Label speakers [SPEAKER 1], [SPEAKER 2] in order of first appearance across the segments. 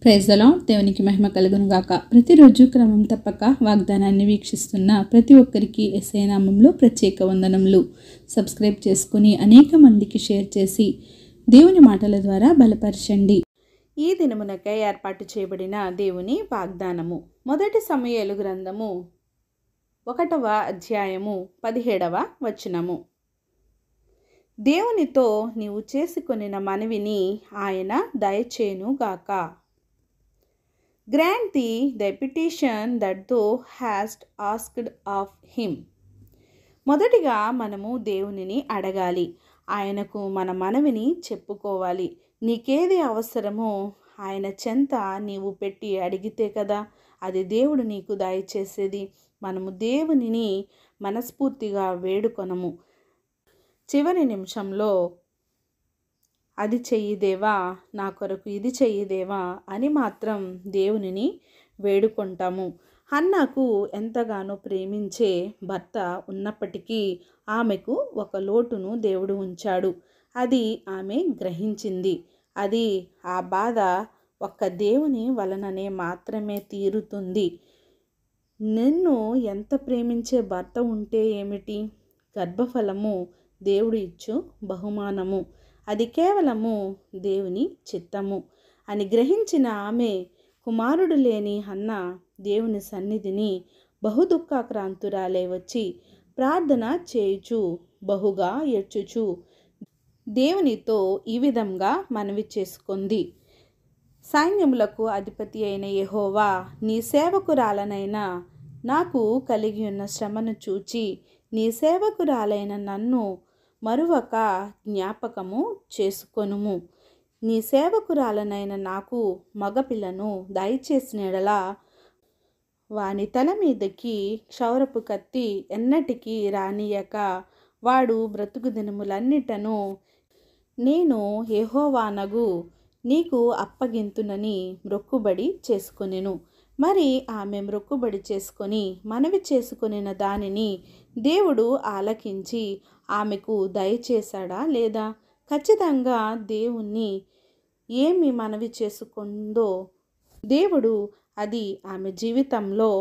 [SPEAKER 1] Praise the lord. దేవునికి మహిమ కలుగును గాక. ప్రతిరోజు క్రమం తప్పక వాగ్దానాన్ని వీక్షిస్తున్న ప్రతి ఒక్కరికి యేసయ్య నామములో ప్రత్యేక వందనములు. సబ్స్క్రైబ్ చేసుకుని అనేక మందికి షేర్ చేసి దేవుని మాటల ద్వారా బలపరచండి. ఈ దినమునకై ఏర్పాటు చేయబడిన దేవుని వాగ్దానము. మొదటి సమూయేలు గ్రంథము 1వ అధ్యాయము 17వ వచనము. దేవునితో నీవు చేసుకొనిన మనవిని ఆయన దయచేయును గాక. Grant thee the petition that thou hast asked of him. మొదటిగా మనము దేవునిని అడగాలి. ఆయనకు మన మనవిని చెప్పుకోవాలి. నీకేది అవసరమో ఆయన చెంత నీవు పెట్టి అడిగితే కదా అది దేవుడు నీకు దయచేసేది. మనము దేవునిని మనస్ఫూర్తిగా వేడుకొనము. చివరి నిమిషంలో అది చెయ్యి దేవా, నా కొరకు ఇది చెయ్యి దేవా అని మాత్రం దేవునిని వేడుకుంటాము. హన్నాకు ఎంతగానో ప్రేమించే భర్త ఉన్నప్పటికీ ఆమెకు ఒక లోటును దేవుడు ఉంచాడు. అది ఆమె గ్రహించింది. అది ఆ బాధ ఒక్క దేవుని వలననే మాత్రమే తీరుతుంది. నిన్ను ఎంత ప్రేమించే భర్త ఉంటే ఏమిటి? గర్భఫలము దేవుడు ఇచ్చు బహుమానము. అది కేవలము దేవుని చిత్తము అని గ్రహించిన ఆమె కుమారుడు లేని హన్నా దేవుని సన్నిధిని బహుదుఃఖాక్రాంతురాలై వచ్చి ప్రార్థన చేయుచు బహుగా ఏడ్చుచు దేవునితో ఈ విధంగా మనవి చేసుకుంది. సైన్యములకు అధిపతి అయిన యెహోవా, నీ సేవకురాలనైనా నాకు కలిగి ఉన్న శ్రమను చూచి నీ సేవకురాలైన నన్ను మరువక జ్ఞాపకము చేసుకొనుము. నీ సేవకురాలనైన నాకు మగపిల్లను దయచేసిన ఎడల వాని తల మీదకి క్షౌరపు కత్తి ఎన్నటికీ రానియక వాడు బ్రతుకు దినములన్నిటను నేను యెహోవానగు నీకు అప్పగింతునని మ్రొక్కుబడి చేసుకొనెను. మరి ఆమె మ్రొక్కుబడి చేసుకొని మనవి చేసుకొనిన దానిని దేవుడు ఆలకించి ఆమెకు దయచేశాడా లేదా? ఖచ్చితంగా దేవుణ్ణి ఏమి మనవి చేసుకుందో దేవుడు అది ఆమె జీవితంలో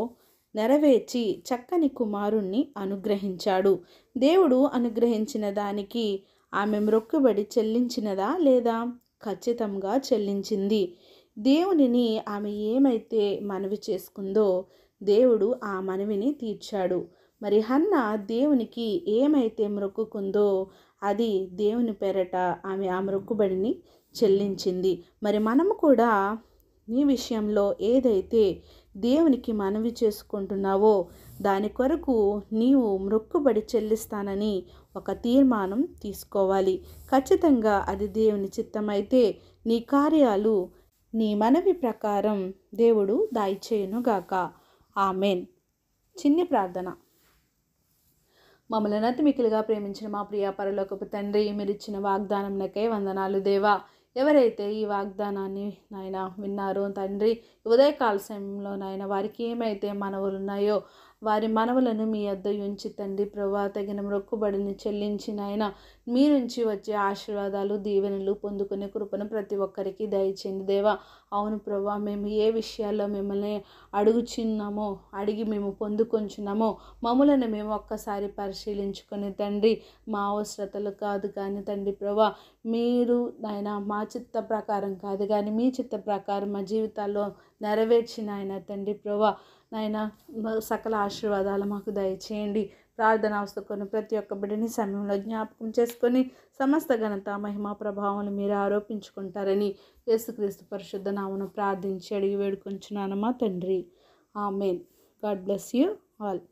[SPEAKER 1] నెరవేర్చి చక్కని కుమారుణ్ణి అనుగ్రహించాడు. దేవుడు అనుగ్రహించిన దానికి ఆమె మ్రొక్కుబడి చెల్లించినదా లేదా? ఖచ్చితంగా చెల్లించింది. దేవునిని ఆమె ఏమైతే మనవి చేసుకుందో దేవుడు ఆ మనవిని తీర్చాడు. మరి హన్నా దేవునికి ఏమైతే మ్రొక్కుకుందో అది దేవుని పేరట ఆమె ఆ మ్రొక్కుబడిని చెల్లించింది. మరి మనము కూడా నీ విషయంలో ఏదైతే దేవునికి మనవి చేసుకుంటున్నావో దాని కొరకు నీవు మ్రొక్కుబడి చెల్లిస్తానని ఒక తీర్మానం తీసుకోవాలి. ఖచ్చితంగా అది దేవుని చిత్తమైతే నీ కార్యాలు నీ మనవి ప్రకారం దేవుడు దయచేయునుగాక. ఆమెన్. చిన్ని ప్రార్థన. మమ్మల్ని అతి మిక్కిలిగా ప్రేమించిన మా ప్రియ పరలోకపు తండ్రి, మీరు ఇచ్చిన వాగ్దానంకై వందనాలు దేవా. ఎవరైతే ఈ వాగ్దానాన్ని నాయన విన్నారో తండ్రి, ఉదయకాల సమయంలో నాయన వారికి ఏమైతే మనవులు ఉన్నాయో వారి మనవులను మీ యొద్ద ఉంచి తండ్రి ప్రభా తగిన మ్రొక్కుబడిని చెల్లించి నాయన మీ నుంచి వచ్చే ఆశీర్వాదాలు దీవెనలు పొందుకునే కృపను ప్రతి ఒక్కరికి దయచేయండి దేవా. అవును ప్రభా, మేము ఏ విషయాల్లో మిమ్మల్ని అడుగుచున్నామో అడిగి మేము పొందుకొంచున్నామో మమ్మలను మేము ఒక్కసారి పరిశీలించుకొని తండ్రి మా అవసరతలు కాదు కానీ తండ్రి ప్రభా మీరు నాయన మా చిత్త ప్రకారం కాదు కానీ మీ చిత్త ప్రకారం మా జీవితాల్లో నెరవేర్చిన ఆయన తండ్రి ప్రభా నాయన సకల ఆశీర్వాదాలు మాకు దయచేయండి. ప్రార్థన అవసరం ప్రతి ఒక్క బిడ్డని సమయంలో జ్ఞాపకం చేసుకొని సమస్త ఘనత మహిమా ప్రభావాలు మీరు ఆరోపించుకుంటారని యేసుక్రీస్తు పరిశుద్ధ నామమున ప్రార్థించి అడిగి వేడుకొంచున్నాను మా తండ్రి. Amen. God bless you all.